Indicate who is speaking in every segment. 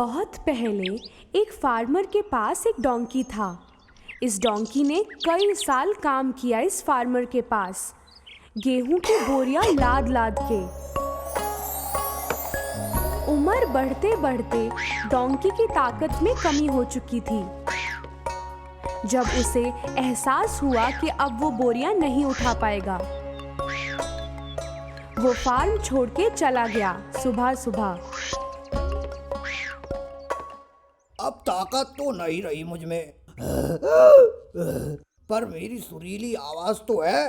Speaker 1: बहुत पहले एक फार्मर के पास एक डोंकी था। इस डोंकी ने कई साल काम किया इस फार्मर के पास, गेहूं की बोरियां लाद लाद के। उम्र बढ़ते बढ़ते डोंकी की ताकत में कमी हो चुकी थी। जब उसे एहसास हुआ कि अब वो बोरियां नहीं उठा पाएगा, वो फार्म छोड़ के चला गया सुबह सुबह।
Speaker 2: अब ताकत तो नहीं रही मुझ में, पर मेरी सुरीली आवाज तो है।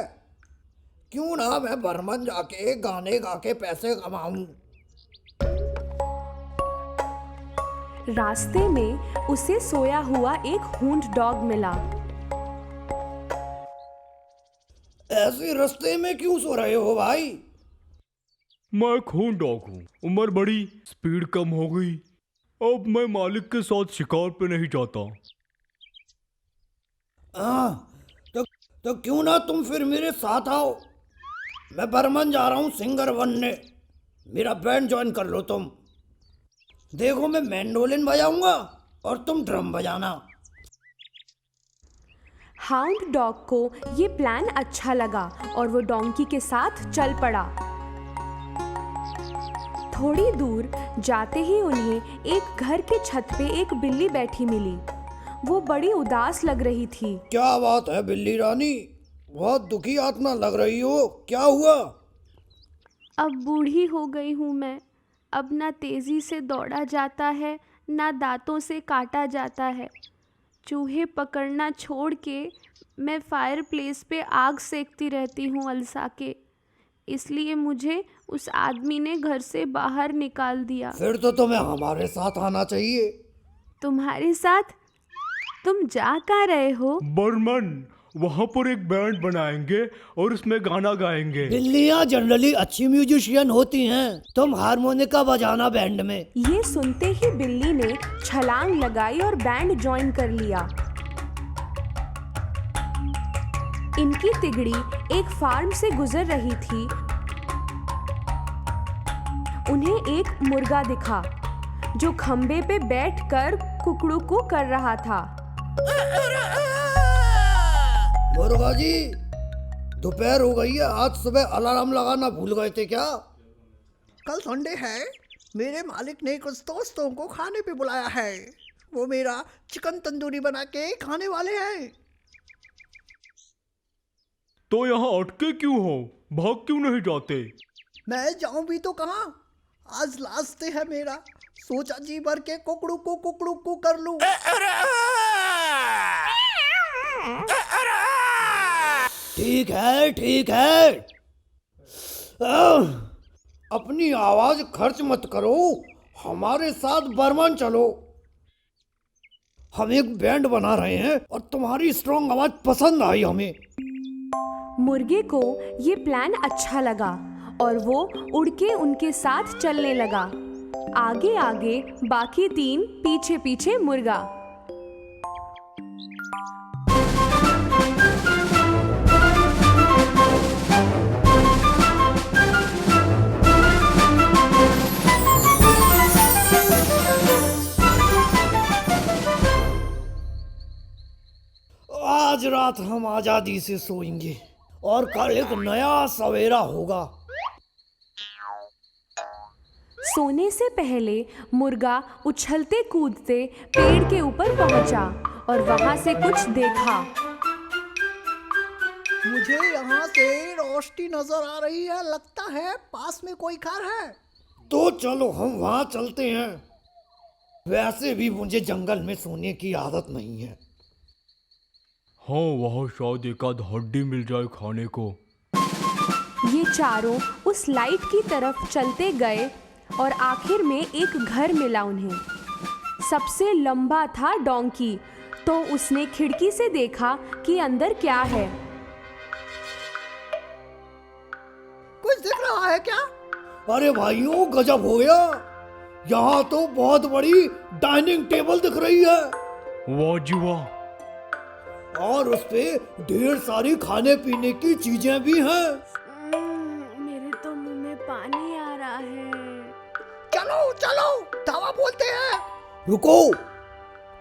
Speaker 2: क्यों ना मैं बर्मन जाके गाने गा के पैसे कमाऊं।
Speaker 1: रास्ते में उसे सोया हुआ एक हूंड डॉग मिला।
Speaker 2: ऐसे रास्ते में क्यों सो रहे हो भाई?
Speaker 3: मैं एक खून डॉग हूँ। उम्र बड़ी, स्पीड कम हो गई। अब मैं मालिक के साथ शिकार पे नहीं जाता।
Speaker 2: तो क्यों ना तुम फिर मेरे साथ आओ। मैं बर्मन जा रहा हूँ सिंगर बनने। मेरा बैंड ज्वाइन कर लो तुम। देखो मैं मैंडोलिन बजाऊंगा और तुम ड्रम बजाना।
Speaker 1: हाउंड डॉग को ये प्लान अच्छा लगा और वो डोंकी के साथ चल पड़ा। थोड़ी दूर जाते ही उन्हें एक घर के छत पे एक बिल्ली बैठी मिली। वो बड़ी उदास लग रही थी।
Speaker 2: क्या बात है बिल्ली रानी, बहुत दुखी आत्मा लग रही हो, क्या हुआ?
Speaker 4: अब बूढ़ी हो गई हूँ मैं। अब ना तेज़ी से दौड़ा जाता है, ना दांतों से काटा जाता है। चूहे पकड़ना छोड़ के मैं फायर प्लेस पे आग सेकती रहती हूँ अलसा के। इसलिए मुझे उस आदमी ने घर से बाहर निकाल दिया।
Speaker 2: फिर तो तुम्हें हमारे साथ आना चाहिए।
Speaker 4: तुम्हारे साथ? तुम जा कहाँ रहे हो?
Speaker 3: बर्मन, वहाँ पर एक बैंड बनाएंगे और उसमें गाना गाएंगे।
Speaker 2: बिल्लियाँ जनरली अच्छी म्यूजिशियन होती हैं। तुम हारमोनिका बजाना बैंड में।
Speaker 1: ये सुनते ही बिल्ली ने छलांग लगाई और बैंड ज्वाइन कर लिया। इनकी तिगड़ी एक फार्म से गुजर रही थी। उन्हें एक मुर्गा दिखा जो खंबे पे बैठकर कुकड़ू कर रहा था।
Speaker 2: मुर्गा जी, दोपहर हो गई है, आज सुबह अलार्म लगाना भूल गए थे क्या?
Speaker 5: कल संडे है, मेरे मालिक ने कुछ दोस्तों को खाने पे बुलाया है। वो मेरा चिकन तंदूरी बना के खाने वाले हैं।
Speaker 3: तो यहाँ अटके क्यों हो? भाग क्यों नहीं जाते?
Speaker 5: मैं जाऊं भी तो कहाँ, आज लास्ट डे है मेरा। सोचा जी भर के कुकड़ू को कर लूं।
Speaker 2: ठीक है ठीक है, अपनी आवाज खर्च मत करो, हमारे साथ बर्मन चलो। हम एक बैंड बना रहे हैं और तुम्हारी स्ट्रॉन्ग आवाज पसंद आई हमें।
Speaker 1: मुर्गे को ये प्लान अच्छा लगा और वो उड़ के उनके साथ चलने लगा। आगे आगे, बाकी तीन पीछे पीछे मुर्गा।
Speaker 2: आज रात हम आजादी से सोएंगे और कल एक नया सवेरा होगा।
Speaker 1: सोने से पहले मुर्गा उछलते कूदते पेड़ के ऊपर पहुंचा और वहां से कुछ देखा।
Speaker 5: मुझे यहाँ से रोशनी नजर आ रही है, लगता है पास में कोई घर है।
Speaker 2: तो चलो हम वहाँ चलते हैं। वैसे भी मुझे जंगल में सोने की आदत नहीं है।
Speaker 3: हाँ, वहाँ शायद एक आध हड्डी मिल जाए खाने को।
Speaker 1: ये चारों उस लाइट की तरफ चलते गए और आखिर में एक घर मिला उन्हें। सबसे लंबा था डोंकी, तो उसने खिड़की से देखा कि अंदर क्या है।
Speaker 5: कुछ दिख रहा है क्या?
Speaker 2: अरे भाइयों, गजब हो गया, यहाँ तो बहुत बड़ी डाइनिंग टेबल दिख रही है
Speaker 3: वाह जी वाह।
Speaker 2: और उस पे ढेर सारी खाने पीने की चीजें भी हैं।
Speaker 4: मेरे तो मुंह में पानी आ रहा है।
Speaker 5: चलो चलो, दवा बोलते हैं।
Speaker 2: रुको,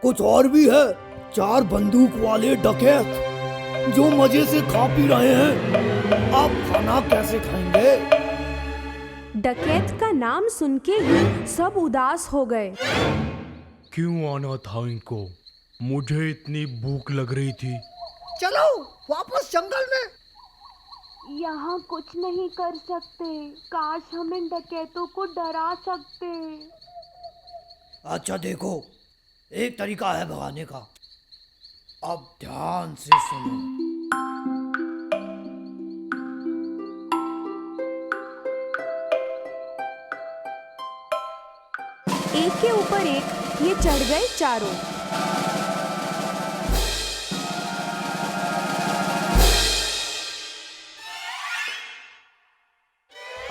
Speaker 2: कुछ और भी है। 4 बंदूक वाले डकैत जो मजे से खा पी रहे हैं। आप खाना कैसे खाएंगे?
Speaker 1: डकैत का नाम सुन के ही सब उदास हो गए।
Speaker 3: क्यों आना था इनको? मुझे इतनी भूख लग रही थी।
Speaker 5: चलो वापस जंगल में।
Speaker 4: यहाँ कुछ नहीं कर सकते। काश हम इन डकैतों को डरा सकते।
Speaker 2: अच्छा देखो, एक तरीका है भगाने का। अब ध्यान से सुनो।
Speaker 1: एक के ऊपर एक ये चढ़ गए चारों।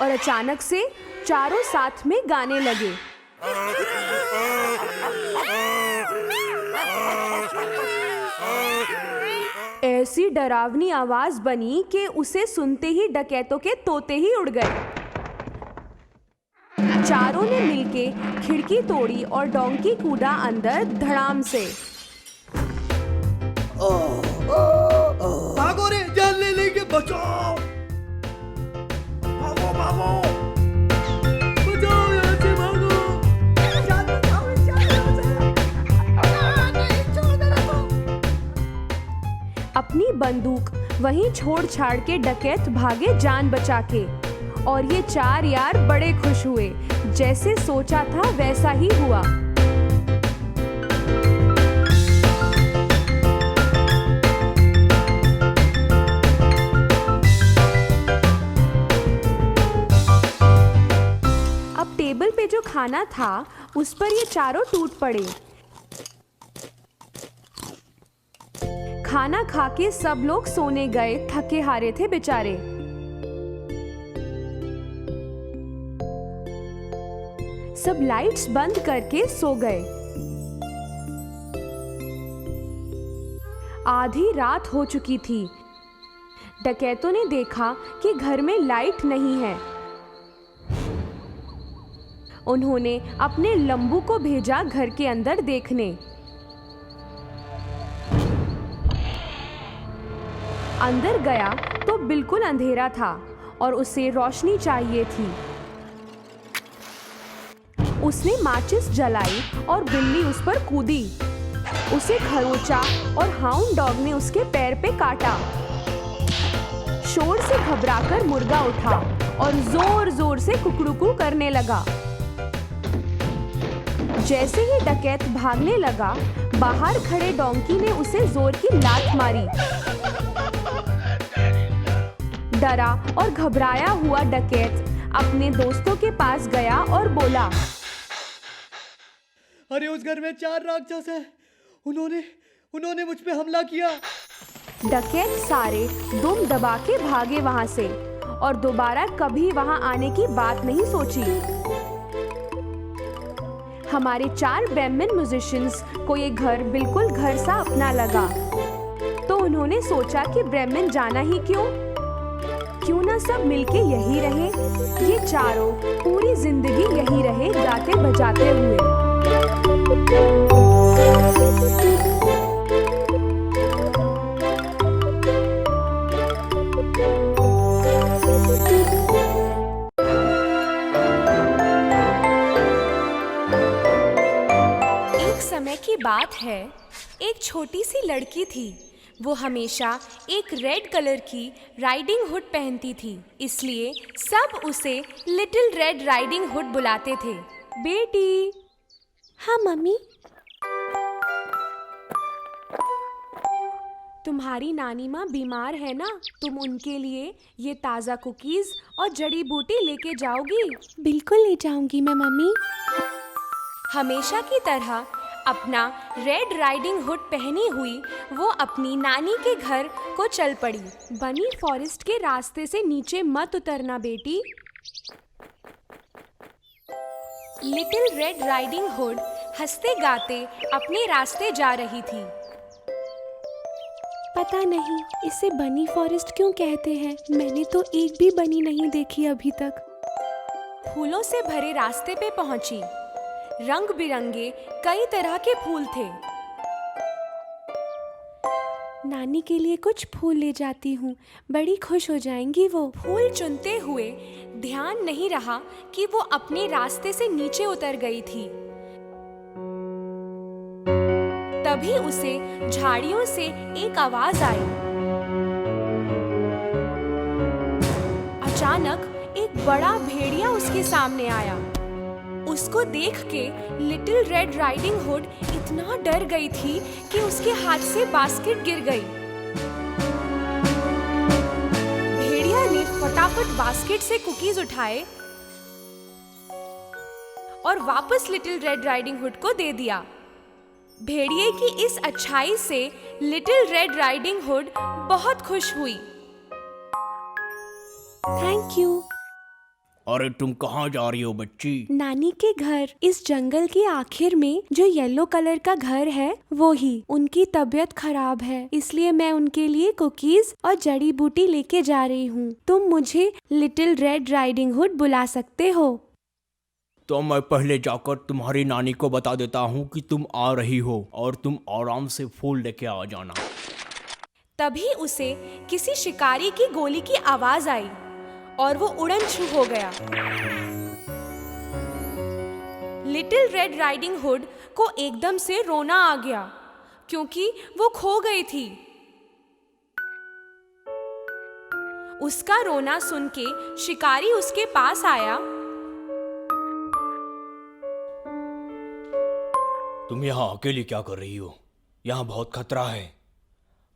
Speaker 1: और अचानक से चारों साथ में गाने लगे। ऐसी डरावनी आवाज बनी कि उसे सुनते ही डकैतों के तोते ही उड़ गए। चारों ने मिलके खिड़की तोड़ी और डोंकी कूदा अंदर धड़ाम से।
Speaker 2: भागो रे, जान ले लेके बचाओ। भागो भागो, बचाओ, यहाँ से भागो।
Speaker 1: अपनी बंदूक वहीं छोड़ छाड़ के डकैत भागे जान बचा के। और ये 4 यार बड़े खुश हुए। जैसे सोचा था वैसा ही हुआ। अब टेबल पे जो खाना था उस पर ये चारों टूट पड़े। खाना खा के सब लोग सोने गए। थके हारे थे बेचारे। सब लाइट्स बंद करके सो गए। आधी रात हो चुकी थी। डकैतों ने देखा कि घर में लाइट नहीं है। उन्होंने अपने लंबू को भेजा घर के अंदर देखने। अंदर गया तो बिल्कुल अंधेरा था और उसे रोशनी चाहिए थी। उसने माचिस जलाई और बिल्ली उस पर कूदी। उसे खरोंचा और हाउंड डॉग ने उसके पैर पे काटा। शोर से घबराकर मुर्गा उठा और जोर जोर से कुकड़ुकू करने लगा। जैसे ही डकैत भागने लगा, बाहर खड़े डोंकी ने उसे जोर की लात मारी। डरा और घबराया हुआ डकैत अपने दोस्तों के पास गया और बोला,
Speaker 2: अरे उस घर में 4 राक्षस हैं। उन्होंने मुझ पे हमला किया।
Speaker 1: डकैत सारे दुम दबा के भागे वहां से और दोबारा कभी वहां आने की बात नहीं सोची। हमारे 4 ब्राह्मण म्यूजिशियंस को ये घर बिल्कुल घर सा अपना लगा। तो उन्होंने सोचा कि ब्राह्मण जाना ही क्यों ना सब मिलके यही रहे। ये चारों पूरी जिंदगी यही रहे, गाते बजाते हुए। एक समय की बात है, एक छोटी सी लड़की थी। वो हमेशा एक रेड कलर की राइडिंग हुड पहनती थी, इसलिए सब उसे लिटिल रेड राइडिंग हुड बुलाते थे। बेटी। हाँ मम्मी। तुम्हारी नानी माँ बीमार है ना, तुम उनके लिए ये ताज़ा कुकीज़ और जड़ी बूटी लेके जाओगी?
Speaker 4: बिल्कुल ले जाऊंगी मैं मम्मी।
Speaker 1: हमेशा की तरह अपना रेड राइडिंग हुड पहनी हुई वो अपनी नानी के घर को चल पड़ी। बनी फॉरेस्ट के रास्ते से नीचे मत उतरना बेटी। लिटिल रेड राइडिंग हुड हंसते गाते अपने रास्ते जा रही थी।
Speaker 4: पता नहीं इसे बनी फॉरेस्ट क्यों कहते हैं। मैंने तो एक भी बनी नहीं देखी अभी तक।
Speaker 1: फूलों से भरे रास्ते पे पहुंची। रंग बिरंगे कई तरह के फूल थे।
Speaker 4: नानी के लिए कुछ फूल ले जाती हूँ, बड़ी खुश हो जाएंगी वो।
Speaker 1: फूल चुनते हुए ध्यान नहीं रहा कि वो अपने रास्ते से नीचे उतर गई थी। तभी उसे झाड़ियों से एक आवाज आई। अचानक एक बड़ा भेड़िया उसके सामने आया। उसको देख के लिटिल रेड राइडिंग हुड इतना डर गई थी कि उसके हाथ से बास्केट गिर गई। भेड़िया ने फटाफट बास्केट से कुकीज उठाए और वापस लिटिल रेड राइडिंग हुड को दे दिया। भेड़िए की इस अच्छाई से लिटिल रेड राइडिंग हुड बहुत खुश हुई।
Speaker 4: Thank you.
Speaker 3: अरे तुम कहाँ जा रही हो बच्ची?
Speaker 4: नानी के घर, इस जंगल के आखिर में जो येलो कलर का घर है वो ही। उनकी तबीयत खराब है, इसलिए मैं उनके लिए कुकीज और जड़ी बूटी लेके जा रही हूँ। तुम मुझे लिटिल रेड राइडिंग हुड बुला सकते हो।
Speaker 3: तो मैं पहले जाकर तुम्हारी नानी को बता देता हूँ कि तुम आ रही हो और तुम आराम से फूल लेके आ जाना।
Speaker 1: तभी उसे किसी शिकारी की गोली की आवाज आई और वो उड़न छू हो गया। लिटिल रेड राइडिंग हुड को एकदम से रोना आ गया क्योंकि वो खो गई थी। उसका रोना सुन के शिकारी उसके पास आया।
Speaker 3: तुम यहाँ अकेली क्या कर रही हो? यहाँ बहुत खतरा है।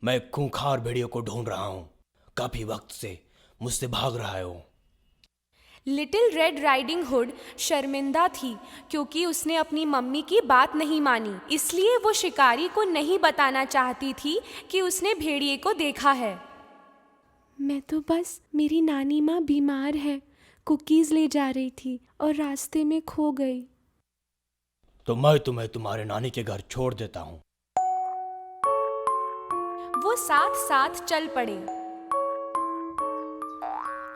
Speaker 3: मैं खूंखार भेड़ियों को ढूंढ रहा हूँ। काफी वक्त से मुझसे भाग रहा हो।
Speaker 1: लिटिल रेड राइडिंग हुड शर्मिंदा थी क्योंकि उसने अपनी मम्मी की बात नहीं मानी। इसलिए वो शिकारी को नहीं बताना चाहती थी कि उसने भेड़िए को देखा है।
Speaker 4: मैं तो बस, मेरी नानी माँ बीमार है, कुकीज ले जा रही थी और रास्ते में खो गई।
Speaker 3: तो मैं तुम्हें तुम्हारे नानी के घर छोड़ देता हूँ।
Speaker 1: वो साथ साथ चल पड़े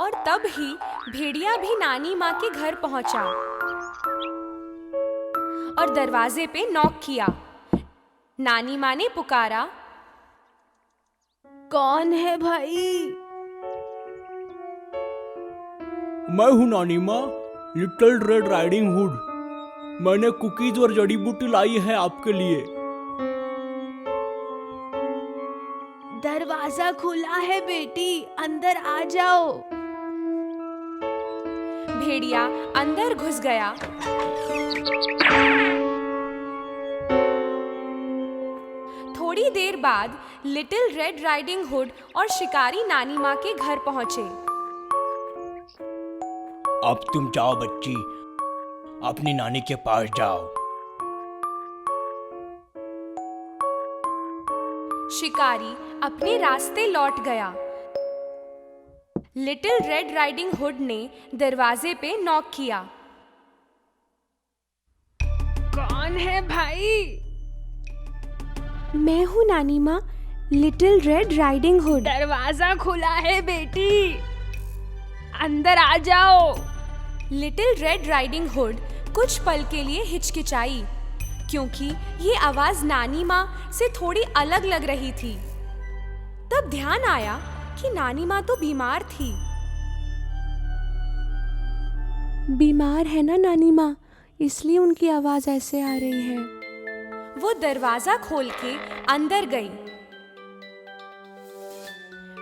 Speaker 1: और तब ही भेड़िया भी नानी माँ के घर पहुंचा और दरवाजे पे नॉक किया। नानी माँ ने पुकारा,
Speaker 4: कौन है भाई?
Speaker 3: मैं हूँ नानी माँ, लिटिल रेड राइडिंग हुड। मैंने कुकीज और जड़ी बूटी लाई है आपके लिए।
Speaker 4: दरवाजा खुला है बेटी, अंदर आ जाओ।
Speaker 1: भेड़िया अंदर घुस गया। थोड़ी देर बाद लिटिल रेड राइडिंग हुड और शिकारी नानी माँ के घर पहुंचे।
Speaker 3: अब तुम जाओ बच्ची, अपनी नानी के पास जाओ।
Speaker 1: शिकारी अपने रास्ते लौट गया। लिटिल रेड राइडिंग हुड ने दरवाजे पे नॉक किया।
Speaker 4: कौन है भाई? मैं हूँ नानी माँ, लिटिल रेड राइडिंग हुड। दरवाजा खुला है बेटी, अंदर आ जाओ।
Speaker 1: लिटिल रेड राइडिंग हुड कुछ पल के लिए हिचकिचाई क्योंकि ये आवाज नानी माँ से थोड़ी अलग लग रही थी। तब ध्यान आया कि नानी माँ तो बीमार थी।
Speaker 4: बीमार है ना नानी माँ, इसलिए उनकी आवाज ऐसे आ रही है।
Speaker 1: वो दरवाजा खोल के अंदर गई।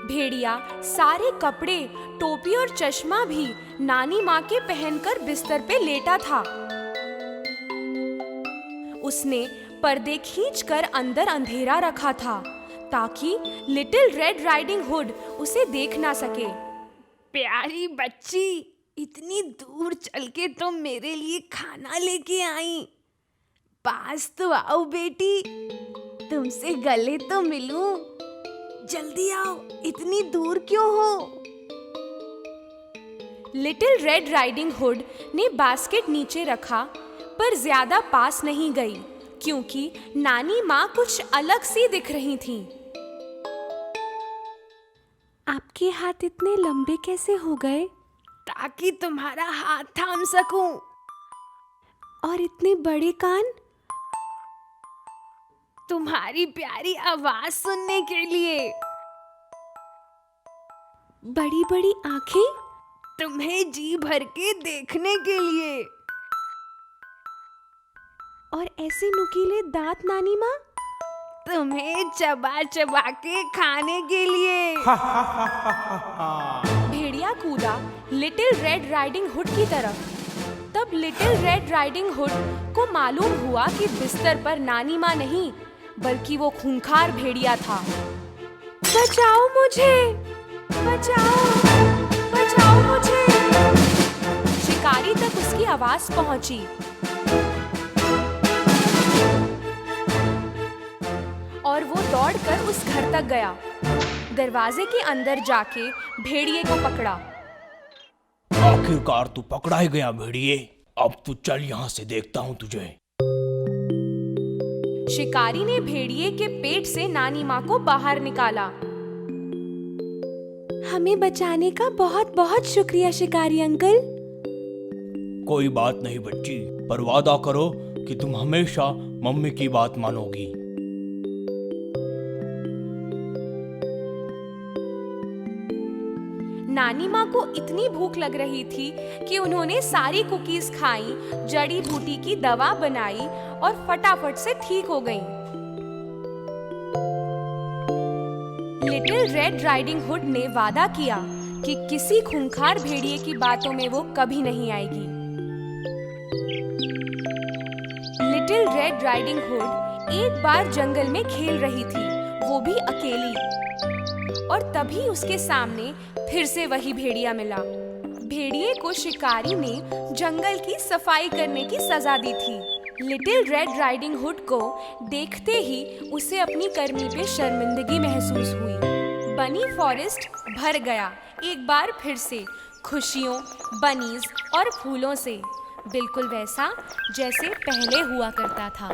Speaker 1: भेड़िया सारे कपड़े, टोपी और चश्मा भी नानी माँ के पहनकर बिस्तर पे लेटा था। उसने पर्दे खींचकर अंदर अंधेरा रखा था ताकि लिटिल रेड राइडिंग हुड उसे देख ना सके।
Speaker 4: प्यारी बच्ची, इतनी दूर चल के तुम मेरे लिए खाना लेके आई। पास तो आओ बेटी, तुमसे गले तो मिलूं। जल्दी आओ, इतनी दूर क्यों हो?
Speaker 1: लिटिल रेड राइडिंग हुड ने बास्केट नीचे रखा पर ज्यादा पास नहीं गई क्योंकि नानी माँ कुछ अलग सी दिख रही थी।
Speaker 4: आपके हाथ इतने लंबे कैसे हो गए? ताकि तुम्हारा हाथ थाम सकूं। और इतने बड़े कान। तुम्हारी प्यारी आवाज सुनने के लिए। बड़ी बड़ी आंखें, तुम्हें जी भर के देखने के लिए। और ऐसे नुकीले दांत नानी माँ, तुम्हें चबा चबा के खाने के लिए।
Speaker 1: भेड़िया कूदा लिटिल रेड राइडिंग हुड की तरफ। तब लिटिल रेड राइडिंग हुड को मालूम हुआ कि बिस्तर पर नानी माँ नहीं, बल्कि वो खूंखार भेड़िया था।
Speaker 4: बचाओ मुझे, बचाओ, बचाओ मुझे।
Speaker 1: शिकारी तक उसकी आवाज पहुंची। और वो दौड़कर उस घर तक गया। दरवाजे के अंदर जाके भेड़िए को पकड़ा।
Speaker 3: आखिरकार तू पकड़ा ही गया भेड़िए। अब तू चल यहाँ से, देखता हूँ तुझे।
Speaker 1: शिकारी ने भेड़िए के पेट से नानी माँ को बाहर निकाला।
Speaker 4: हमें बचाने का बहुत बहुत शुक्रिया शिकारी अंकल।
Speaker 3: कोई बात नहीं बच्ची, पर वादा करो कि तुम हमेशा मम्मी की बात मानोगी।
Speaker 1: नानी माँ को इतनी भूख लग रही थी कि उन्होंने सारी कुकीज खाई, जड़ी बूटी की दवा बनाई और फटाफट से ठीक हो गईं। लिटिल रेड राइडिंग हुड ने वादा किया कि किसी खूंखार भेड़िए की बातों में वो कभी नहीं आएगी। लिटिल रेड राइडिंग हुड एक बार जंगल में खेल रही थी, वो भी अकेली। और तभी उसके सामने फिर से वही भेड़िया मिला। भेड़िए को शिकारी ने जंगल की सफाई करने की सजा दी थी। लिटिल रेड राइडिंग हुड को देखते ही उसे अपनी करनी पे शर्मिंदगी महसूस हुई। बनी फॉरेस्ट भर गया एक बार फिर से खुशियों, बनीज और फूलों से, बिल्कुल वैसा जैसे पहले हुआ करता था।